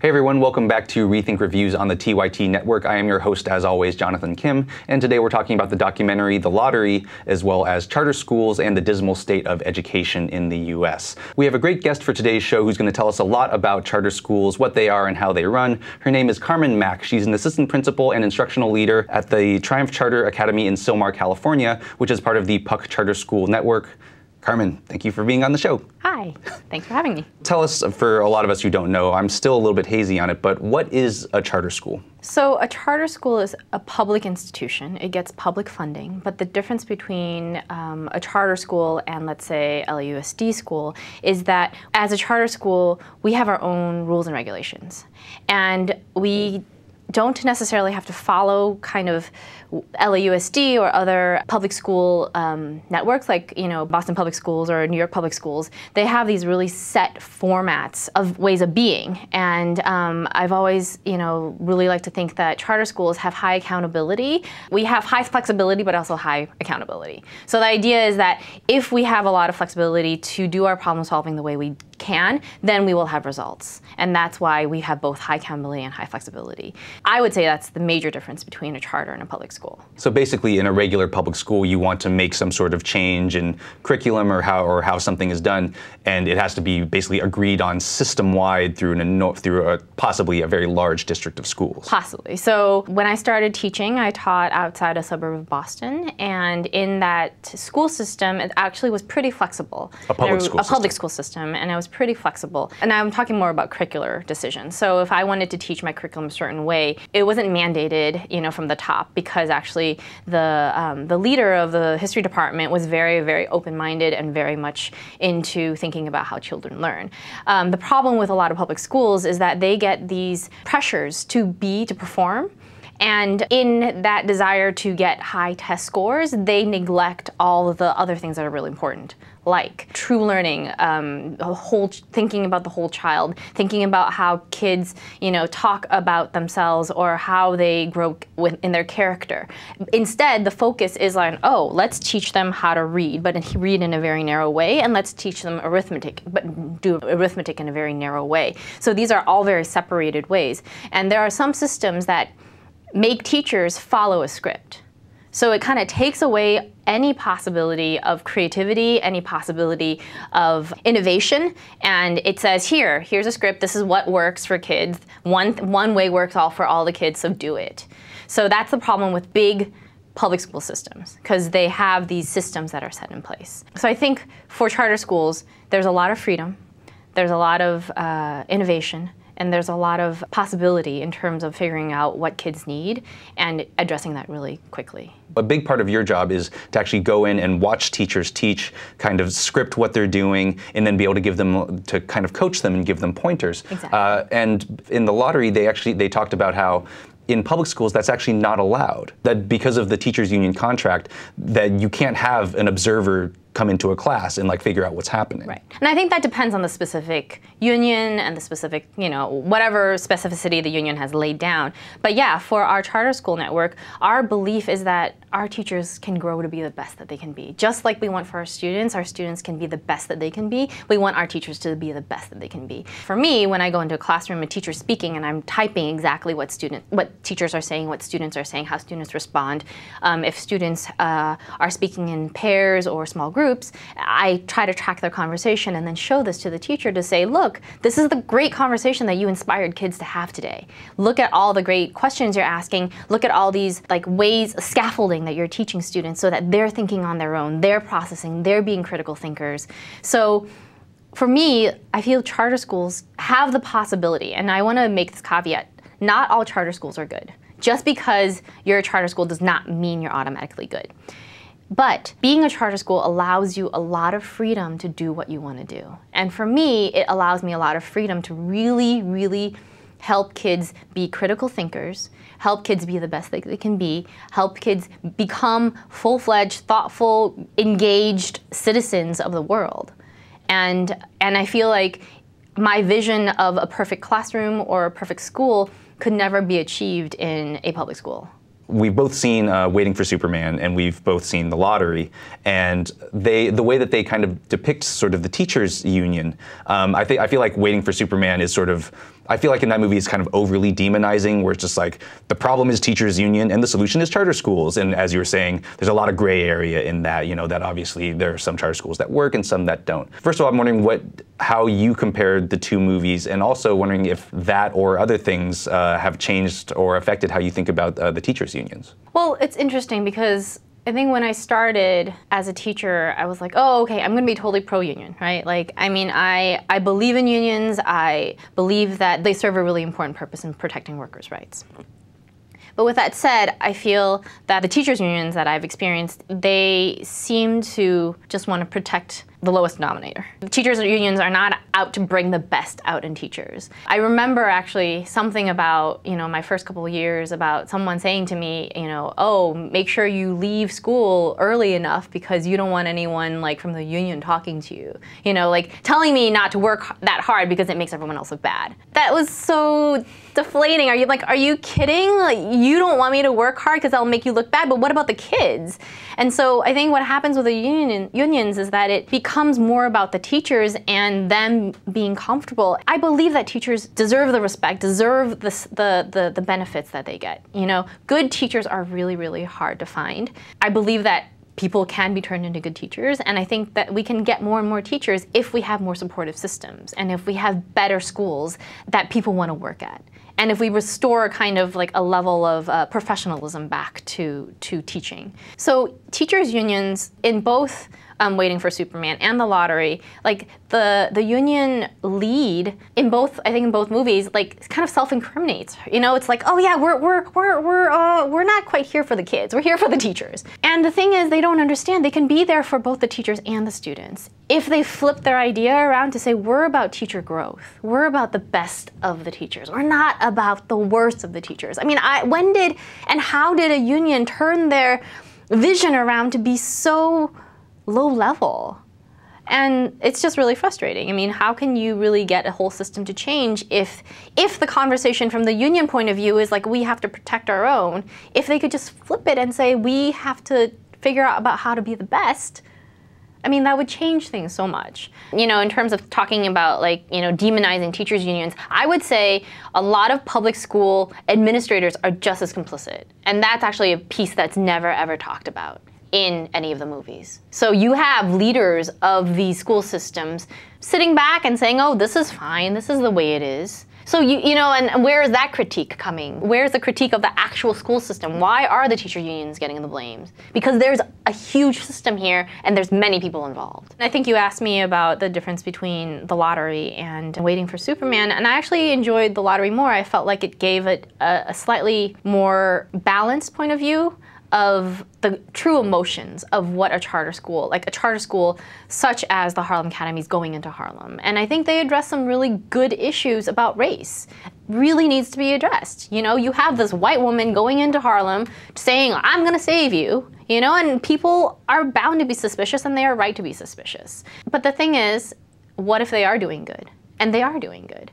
Hey everyone, welcome back to Rethink Reviews on the TYT Network. I am your host, as always, Jonathan Kim, and today we're talking about the documentary The Lottery, as well as charter schools and the dismal state of education in the U.S. We have a great guest for today's show who's going to tell us a lot about charter schools, what they are and how they run. Her name is Karman Mak. She's an assistant principal and instructional leader at the Triumph Charter Academy in Sylmar, California, which is part of the Puck Charter School Network. Karman, thank you for being on the show. Hi, thanks for having me. Tell us, for a lot of us who don't know, I'm still a little bit hazy on it, but what is a charter school? So a charter school is a public institution. It gets public funding, but the difference between a charter school and, let's say, LAUSD school is that as a charter school, we have our own rules and regulations. And we don't necessarily have to follow kind of LAUSD or other public school networks like, Boston Public Schools or New York Public Schools. They have these really set formats of ways of being. And I've always, really liked to think that charter schools have high accountability. We have high flexibility, but also high accountability. So the idea is that if we have a lot of flexibility to do our problem solving the way we can, then we will have results. And that's why we have both high accountability and high flexibility. I would say that's the major difference between a charter and a public school. So basically, in a regular public school, you want to make some sort of change in curriculum or how something is done, and it has to be basically agreed on system-wide through possibly a very large district of schools. Possibly. So when I started teaching, I taught outside a suburb of Boston, and in that school system, it actually was pretty flexible. A public school system, and it was pretty flexible. And I'm talking more about curricular decisions. So if I wanted to teach my curriculum a certain way, it wasn't mandated, from the top, because actually the leader of the history department was very, very open-minded and very much into thinking about how children learn. The problem with a lot of public schools is that they get these pressures to perform. And in that desire to get high test scores, they neglect all of the other things that are really important, like true learning, thinking about the whole child, thinking about how kids, talk about themselves or how they grow in their character. Instead, the focus is on, let's teach them how to read, but read in a very narrow way, and let's teach them arithmetic, but do arithmetic in a very narrow way. So these are all very separated ways. And there are some systems that make teachers follow a script. So it kind of takes away any possibility of creativity, any possibility of innovation, and it says, here's a script, this is what works for kids. One way works for all the kids, so do it. So that's the problem with big public school systems, because they have these systems that are set in place. So I think for charter schools, there's a lot of freedom, there's a lot of innovation, and there's a lot of possibility in terms of figuring out what kids need and addressing that really quickly. A big part of your job is to actually go in and watch teachers teach, kind of script what they're doing, and then be able to to kind of coach them and give them pointers. Exactly. And in the lottery, they talked about how in public schools, that's actually not allowed. That because of the teachers' union contract, that you can't have an observer come into a class and figure out what's happening. Right. And I think that depends on the specific union and the specific, whatever specificity the union has laid down. But yeah, for our charter school network, our belief is that our teachers can grow to be the best that they can be. Just like we want for our students can be the best that they can be. We want our teachers to be the best that they can be. For me, when I go into a classroom and teacher's speaking and I'm typing exactly what teachers are saying, what students are saying, how students respond, if students are speaking in pairs or small groups, I try to track their conversation and then show this to the teacher to say, look, this is the great conversation that you inspired kids to have today. Look at all the great questions you're asking. Look at all these ways, scaffolding that you're teaching students so that they're thinking on their own, they're processing, they're being critical thinkers. So for me, I feel charter schools have the possibility, and I want to make this caveat, not all charter schools are good. Just because you're a charter school does not mean you're automatically good. But being a charter school allows you a lot of freedom to do what you want to do. And for me, it allows me a lot of freedom to really, really help kids be critical thinkers, help kids be the best that they can be, help kids become full-fledged, thoughtful, engaged citizens of the world. And I feel like my vision of a perfect classroom or a perfect school could never be achieved in a public school. We've both seen Waiting for Superman, and we've both seen The Lottery, and the way that they kind of depict sort of the teachers' union, I feel like Waiting for Superman is sort of I feel like in that movie it's kind of overly demonizing, where it's just like, the problem is teachers union and the solution is charter schools. And as you were saying, there's a lot of gray area in that, that obviously there are some charter schools that work and some that don't. First of all, I'm wondering how you compared the two movies, and also wondering if that or other things have changed or affected how you think about the teachers unions. Well, it's interesting because I think when I started as a teacher, I was like, oh, okay, I'm going to be totally pro-union, right? Like, I mean, I believe in unions. I believe that they serve a really important purpose in protecting workers' rights. But with that said, I feel that the teachers' unions that I've experienced, they seem to just want to protect the lowest denominator. The teachers' unions are not out to bring the best out in teachers. I remember actually something about, my first couple of years, about someone saying to me, oh, make sure you leave school early enough because you don't want anyone like from the union talking to you. Like telling me not to work that hard because it makes everyone else look bad. That was so deflating. Are you kidding? Like, you don't want me to work hard because that'll make you look bad, but what about the kids? And so I think what happens with the unions is that it becomes more about the teachers and them being comfortable. I believe that teachers deserve the respect, deserve the benefits that they get. Good teachers are really, really hard to find. I believe that people can be turned into good teachers, and I think that we can get more and more teachers if we have more supportive systems and if we have better schools that people want to work at. And if we restore kind of like a level of professionalism back to teaching. So teachers' unions in both Waiting for Superman and The Lottery, like the union lead in both, I think in both movies, like kind of self-incriminates. It's like, oh yeah, we're not quite here for the kids. We're here for the teachers. And the thing is, they don't understand. They can be there for both the teachers and the students if they flip their idea around to say, we're about teacher growth. We're about the best of the teachers. We're not about the worst of the teachers. I mean, when did and how did a union turn their vision around to be so low level? And it's just really frustrating. I mean, how can you really get a whole system to change if the conversation from the union point of view is like, we have to protect our own, if they could just flip it and say, we have to figure out about how to be the best? I mean, that would change things so much. In terms of talking about demonizing teachers' unions, I would say a lot of public school administrators are just as complicit. And that's actually a piece that's never ever talked about in any of the movies. So you have leaders of these school systems sitting back and saying, oh, this is fine, this is the way it is. So and where is that critique coming? Where's the critique of the actual school system? Why are the teacher unions getting the blames? Because there's a huge system here and there's many people involved. I think you asked me about the difference between The Lottery and Waiting for Superman, and I actually enjoyed The Lottery more. I felt like it gave it a slightly more balanced point of view of the true emotions of what a charter school, like a charter school such as the Harlem Academy, is going into Harlem. And I think they address some really good issues about race. Really needs to be addressed. You have this white woman going into Harlem saying, I'm gonna save you, and people are bound to be suspicious, and they are right to be suspicious. But the thing is, what if they are doing good? And they are doing good.